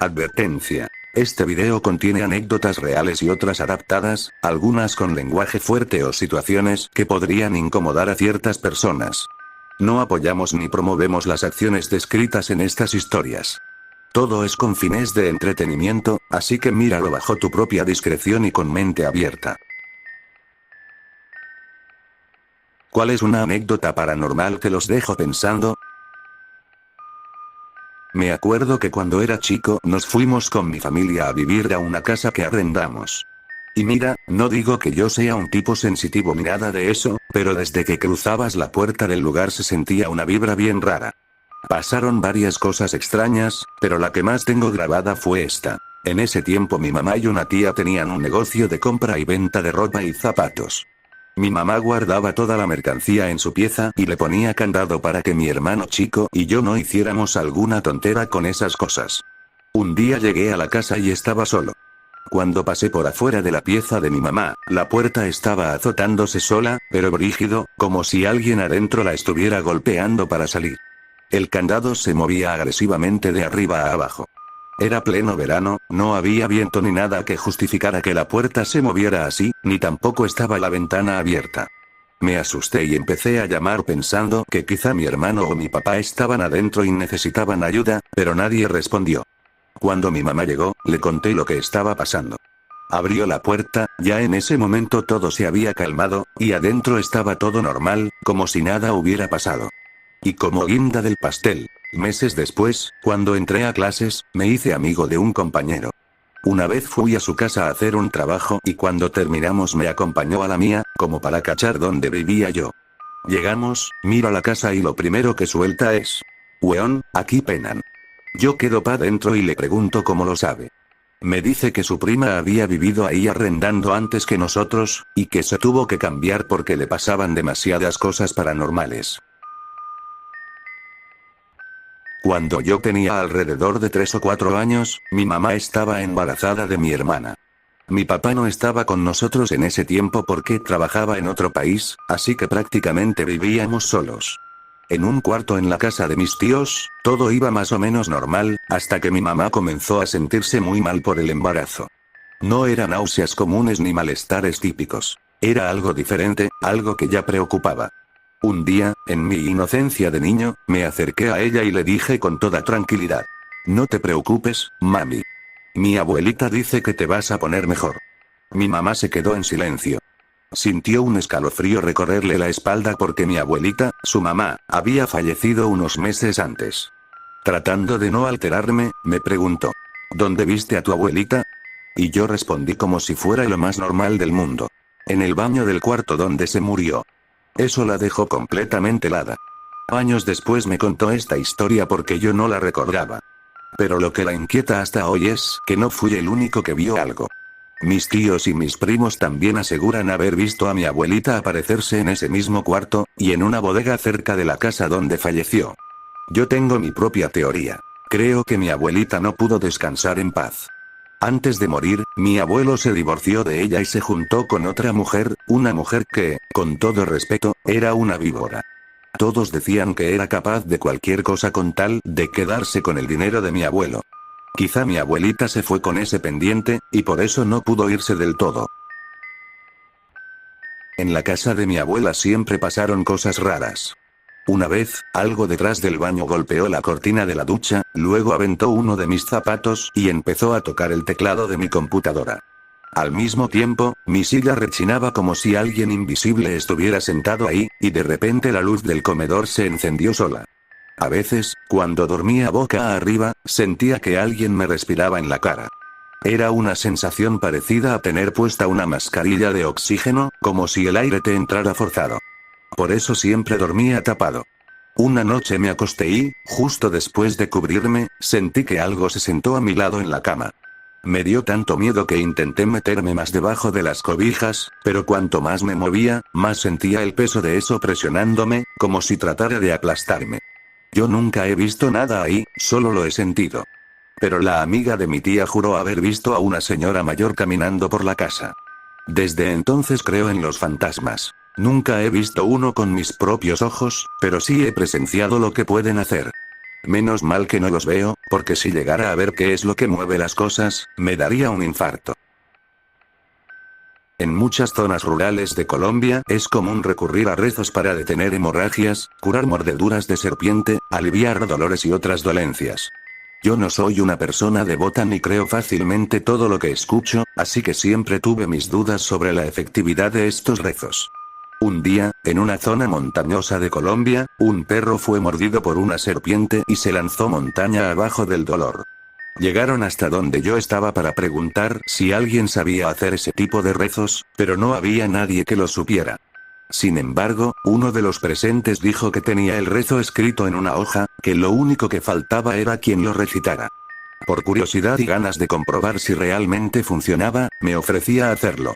Advertencia. Este video contiene anécdotas reales y otras adaptadas, algunas con lenguaje fuerte o situaciones que podrían incomodar a ciertas personas. No apoyamos ni promovemos las acciones descritas en estas historias. Todo es con fines de entretenimiento, así que míralo bajo tu propia discreción y con mente abierta. ¿Cuál es una anécdota paranormal que los dejo pensando? Me acuerdo que cuando era chico nos fuimos con mi familia a vivir a una casa que arrendamos. Y mira, no digo que yo sea un tipo sensitivo ni nada de eso, pero desde que cruzabas la puerta del lugar se sentía una vibra bien rara. Pasaron varias cosas extrañas, pero la que más tengo grabada fue esta. En ese tiempo mi mamá y una tía tenían un negocio de compra y venta de ropa y zapatos. Mi mamá guardaba toda la mercancía en su pieza y le ponía candado para que mi hermano chico y yo no hiciéramos alguna tontera con esas cosas. Un día llegué a la casa y estaba solo. Cuando pasé por afuera de la pieza de mi mamá, la puerta estaba azotándose sola, pero brígido, como si alguien adentro la estuviera golpeando para salir. El candado se movía agresivamente de arriba a abajo. Era pleno verano, no había viento ni nada que justificara que la puerta se moviera así, ni tampoco estaba la ventana abierta. Me asusté y empecé a llamar pensando que quizá mi hermano o mi papá estaban adentro y necesitaban ayuda, pero nadie respondió. Cuando mi mamá llegó, le conté lo que estaba pasando. Abrió la puerta, ya en ese momento todo se había calmado, y adentro estaba todo normal, como si nada hubiera pasado. Y como guinda del pastel, meses después, cuando entré a clases, me hice amigo de un compañero. Una vez fui a su casa a hacer un trabajo y cuando terminamos me acompañó a la mía, como para cachar dónde vivía yo. Llegamos, miro la casa y lo primero que suelta es: "Weón, aquí penan". Yo quedo pa' dentro y le pregunto cómo lo sabe. Me dice que su prima había vivido ahí arrendando antes que nosotros, y que se tuvo que cambiar porque le pasaban demasiadas cosas paranormales. Cuando yo tenía alrededor de 3 o 4 años, mi mamá estaba embarazada de mi hermana. Mi papá no estaba con nosotros en ese tiempo porque trabajaba en otro país, así que prácticamente vivíamos solos. En un cuarto en la casa de mis tíos, todo iba más o menos normal, hasta que mi mamá comenzó a sentirse muy mal por el embarazo. No eran náuseas comunes ni malestares típicos. Era algo diferente, algo que ya preocupaba. Un día, en mi inocencia de niño, me acerqué a ella y le dije con toda tranquilidad: "No te preocupes, mami. Mi abuelita dice que te vas a poner mejor". Mi mamá se quedó en silencio. Sintió un escalofrío recorrerle la espalda porque mi abuelita, su mamá, había fallecido unos meses antes. Tratando de no alterarme, me preguntó: "¿Dónde viste a tu abuelita?". Y yo respondí como si fuera lo más normal del mundo: "En el baño del cuarto donde se murió". Eso la dejó completamente helada. Años después me contó esta historia porque yo no la recordaba. Pero lo que la inquieta hasta hoy es que no fui el único que vio algo. Mis tíos y mis primos también aseguran haber visto a mi abuelita aparecerse en ese mismo cuarto, y en una bodega cerca de la casa donde falleció. Yo tengo mi propia teoría. Creo que mi abuelita no pudo descansar en paz. Antes de morir, mi abuelo se divorció de ella y se juntó con otra mujer, una mujer que, con todo respeto, era una víbora. Todos decían que era capaz de cualquier cosa con tal de quedarse con el dinero de mi abuelo. Quizá mi abuelita se fue con ese pendiente, y por eso no pudo irse del todo. En la casa de mi abuela siempre pasaron cosas raras. Una vez, algo detrás del baño golpeó la cortina de la ducha, luego aventó uno de mis zapatos y empezó a tocar el teclado de mi computadora. Al mismo tiempo, mi silla rechinaba como si alguien invisible estuviera sentado ahí, y de repente la luz del comedor se encendió sola. A veces, cuando dormía boca arriba, sentía que alguien me respiraba en la cara. Era una sensación parecida a tener puesta una mascarilla de oxígeno, como si el aire te entrara forzado. Por eso siempre dormía tapado. Una noche me acosté y, justo después de cubrirme, sentí que algo se sentó a mi lado en la cama. Me dio tanto miedo que intenté meterme más debajo de las cobijas, pero cuanto más me movía, más sentía el peso de eso presionándome, como si tratara de aplastarme. Yo nunca he visto nada ahí, solo lo he sentido. Pero la amiga de mi tía juró haber visto a una señora mayor caminando por la casa. Desde entonces creo en los fantasmas. Nunca he visto uno con mis propios ojos, pero sí he presenciado lo que pueden hacer. Menos mal que no los veo, porque si llegara a ver qué es lo que mueve las cosas, me daría un infarto. En muchas zonas rurales de Colombia es común recurrir a rezos para detener hemorragias, curar mordeduras de serpiente, aliviar dolores y otras dolencias. Yo no soy una persona devota ni creo fácilmente todo lo que escucho, así que siempre tuve mis dudas sobre la efectividad de estos rezos. Un día, en una zona montañosa de Colombia, un perro fue mordido por una serpiente y se lanzó montaña abajo del dolor. Llegaron hasta donde yo estaba para preguntar si alguien sabía hacer ese tipo de rezos, pero no había nadie que lo supiera. Sin embargo, uno de los presentes dijo que tenía el rezo escrito en una hoja, que lo único que faltaba era quien lo recitara. Por curiosidad y ganas de comprobar si realmente funcionaba, me ofrecía hacerlo.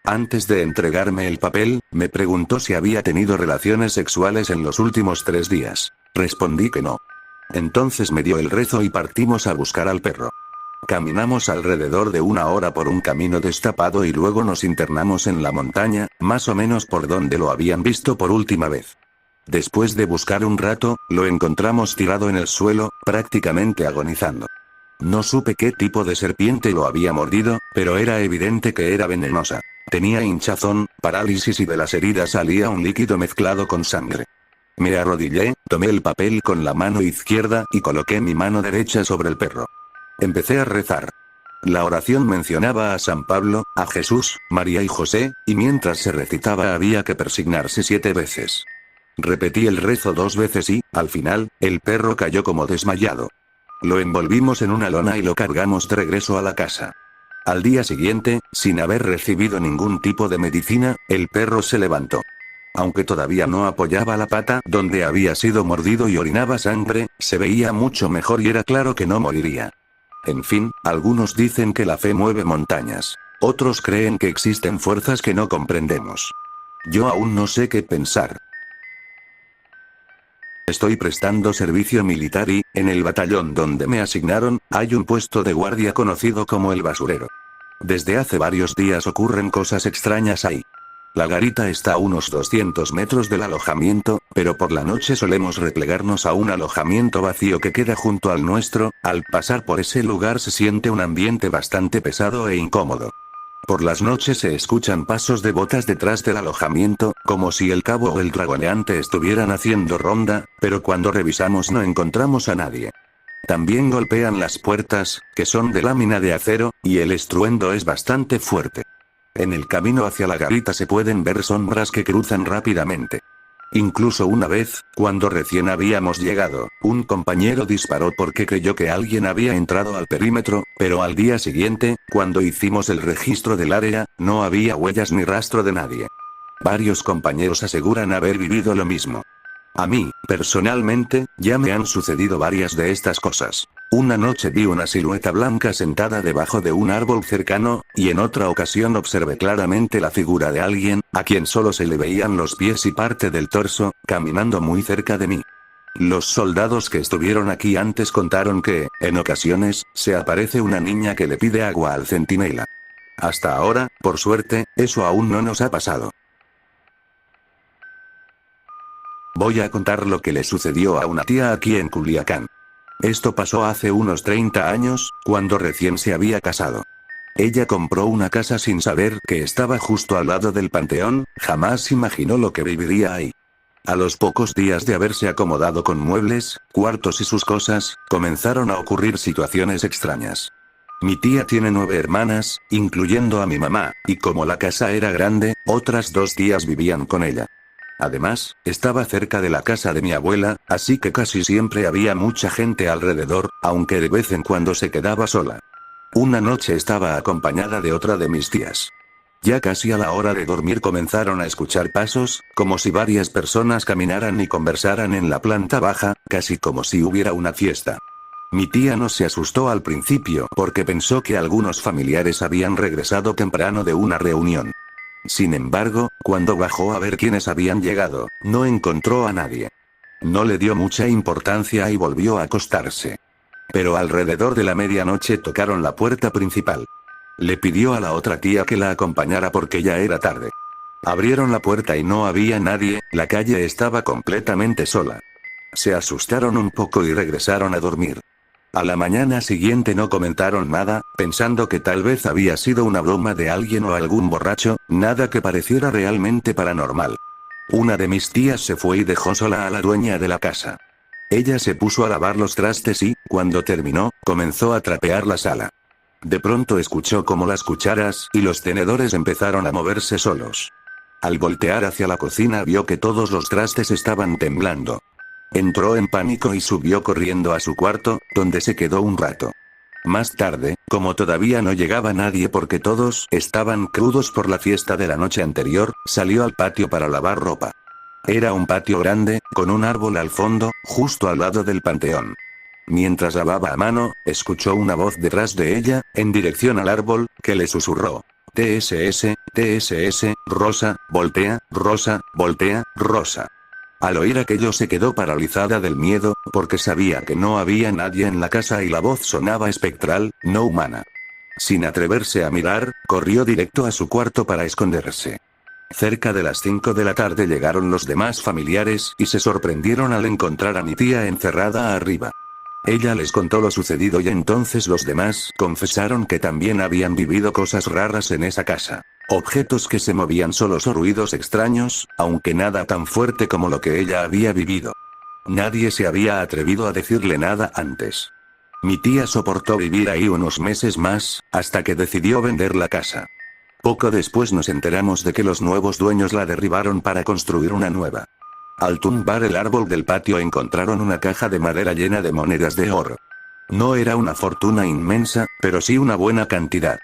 Antes de entregarme el papel, me preguntó si había tenido relaciones sexuales en los últimos 3 días. Respondí que no. Entonces me dio el rezo y partimos a buscar al perro. Caminamos alrededor de 1 hora por un camino destapado y luego nos internamos en la montaña, más o menos por donde lo habían visto por última vez. Después de buscar un rato, lo encontramos tirado en el suelo, prácticamente agonizando. No supe qué tipo de serpiente lo había mordido, pero era evidente que era venenosa. Tenía hinchazón, parálisis y de las heridas salía un líquido mezclado con sangre. Me arrodillé, tomé el papel con la mano izquierda y coloqué mi mano derecha sobre el perro. Empecé a rezar. La oración mencionaba a San Pablo, a Jesús, María y José, y mientras se recitaba había que persignarse 7 veces. Repetí el rezo 2 veces y, al final, el perro cayó como desmayado. Lo envolvimos en una lona y lo cargamos de regreso a la casa. Al día siguiente, sin haber recibido ningún tipo de medicina, el perro se levantó. Aunque todavía no apoyaba la pata donde había sido mordido y orinaba sangre, se veía mucho mejor y era claro que no moriría. En fin, algunos dicen que la fe mueve montañas. Otros creen que existen fuerzas que no comprendemos. Yo aún no sé qué pensar. Estoy prestando servicio militar y, en el batallón donde me asignaron, hay un puesto de guardia conocido como el basurero. Desde hace varios días ocurren cosas extrañas ahí. La garita está a unos 200 metros del alojamiento, pero por la noche solemos replegarnos a un alojamiento vacío que queda junto al nuestro. Al pasar por ese lugar se siente un ambiente bastante pesado e incómodo. Por las noches se escuchan pasos de botas detrás del alojamiento, como si el cabo o el dragoneante estuvieran haciendo ronda, pero cuando revisamos no encontramos a nadie. También golpean las puertas, que son de lámina de acero, y el estruendo es bastante fuerte. En el camino hacia la garita se pueden ver sombras que cruzan rápidamente. Incluso una vez, cuando recién habíamos llegado, un compañero disparó porque creyó que alguien había entrado al perímetro, pero al día siguiente, cuando hicimos el registro del área, no había huellas ni rastro de nadie. Varios compañeros aseguran haber vivido lo mismo. A mí, personalmente, ya me han sucedido varias de estas cosas. Una noche vi una silueta blanca sentada debajo de un árbol cercano, y en otra ocasión observé claramente la figura de alguien, a quien solo se le veían los pies y parte del torso, caminando muy cerca de mí. Los soldados que estuvieron aquí antes contaron que, en ocasiones, se aparece una niña que le pide agua al centinela. Hasta ahora, por suerte, eso aún no nos ha pasado. Voy a contar lo que le sucedió a una tía aquí en Culiacán. Esto pasó hace unos 30 años, cuando recién se había casado. Ella compró una casa sin saber que estaba justo al lado del panteón, jamás imaginó lo que viviría ahí. A los pocos días de haberse acomodado con muebles, cuartos y sus cosas, comenzaron a ocurrir situaciones extrañas. Mi tía tiene 9 hermanas, incluyendo a mi mamá, y como la casa era grande, otras 2 tías vivían con ella. Además, estaba cerca de la casa de mi abuela, así que casi siempre había mucha gente alrededor, aunque de vez en cuando se quedaba sola. Una noche estaba acompañada de otra de mis tías. Ya casi a la hora de dormir comenzaron a escuchar pasos, como si varias personas caminaran y conversaran en la planta baja, casi como si hubiera una fiesta. Mi tía no se asustó al principio porque pensó que algunos familiares habían regresado temprano de una reunión. Sin embargo, cuando bajó a ver quiénes habían llegado, no encontró a nadie. No le dio mucha importancia y volvió a acostarse. Pero alrededor de la medianoche tocaron la puerta principal. Le pidió a la otra tía que la acompañara porque ya era tarde. Abrieron la puerta y no había nadie, la calle estaba completamente sola. Se asustaron un poco y regresaron a dormir. A la mañana siguiente no comentaron nada, pensando que tal vez había sido una broma de alguien o algún borracho, nada que pareciera realmente paranormal. Una de mis tías se fue y dejó sola a la dueña de la casa. Ella se puso a lavar los trastes y, cuando terminó, comenzó a trapear la sala. De pronto escuchó cómo las cucharas y los tenedores empezaron a moverse solos. Al voltear hacia la cocina vio que todos los trastes estaban temblando. Entró en pánico y subió corriendo a su cuarto, donde se quedó un rato. Más tarde, como todavía no llegaba nadie porque todos estaban crudos por la fiesta de la noche anterior, salió al patio para lavar ropa. Era un patio grande, con un árbol al fondo, justo al lado del panteón. Mientras lavaba a mano, escuchó una voz detrás de ella, en dirección al árbol, que le susurró: TSS, TSS, Rosa, voltea, Rosa, voltea, Rosa. Al oír aquello se quedó paralizada del miedo, porque sabía que no había nadie en la casa y la voz sonaba espectral, no humana. Sin atreverse a mirar, corrió directo a su cuarto para esconderse. Cerca de las 5 de la tarde llegaron los demás familiares y se sorprendieron al encontrar a mi tía encerrada arriba. Ella les contó lo sucedido y entonces los demás confesaron que también habían vivido cosas raras en esa casa. Objetos que se movían solos o ruidos extraños, aunque nada tan fuerte como lo que ella había vivido. Nadie se había atrevido a decirle nada antes. Mi tía soportó vivir ahí unos meses más, hasta que decidió vender la casa. Poco después nos enteramos de que los nuevos dueños la derribaron para construir una nueva. Al tumbar el árbol del patio encontraron una caja de madera llena de monedas de oro. No era una fortuna inmensa, pero sí una buena cantidad.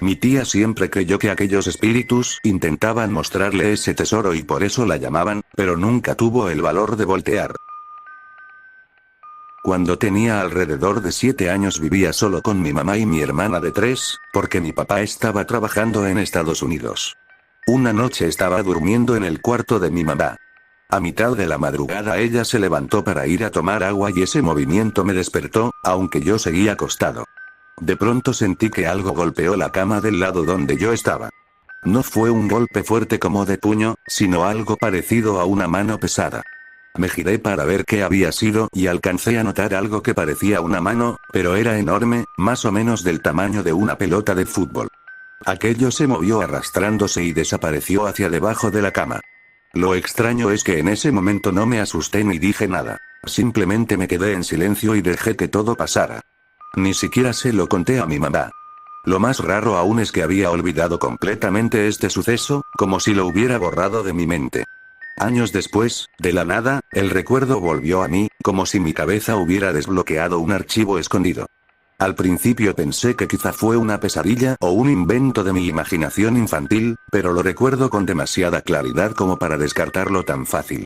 Mi tía siempre creyó que aquellos espíritus intentaban mostrarle ese tesoro y por eso la llamaban, pero nunca tuvo el valor de voltear. Cuando tenía alrededor de 7 años vivía solo con mi mamá y mi hermana de 3, porque mi papá estaba trabajando en Estados Unidos. Una noche estaba durmiendo en el cuarto de mi mamá. A mitad de la madrugada ella se levantó para ir a tomar agua y ese movimiento me despertó, aunque yo seguía acostado. De pronto sentí que algo golpeó la cama del lado donde yo estaba. No fue un golpe fuerte como de puño, sino algo parecido a una mano pesada. Me giré para ver qué había sido y alcancé a notar algo que parecía una mano, pero era enorme, más o menos del tamaño de una pelota de fútbol. Aquello se movió arrastrándose y desapareció hacia debajo de la cama. Lo extraño es que en ese momento no me asusté ni dije nada. Simplemente me quedé en silencio y dejé que todo pasara. Ni siquiera se lo conté a mi mamá. Lo más raro aún es que había olvidado completamente este suceso, como si lo hubiera borrado de mi mente. Años después, de la nada, el recuerdo volvió a mí, como si mi cabeza hubiera desbloqueado un archivo escondido. Al principio pensé que quizá fue una pesadilla o un invento de mi imaginación infantil, pero lo recuerdo con demasiada claridad como para descartarlo tan fácil.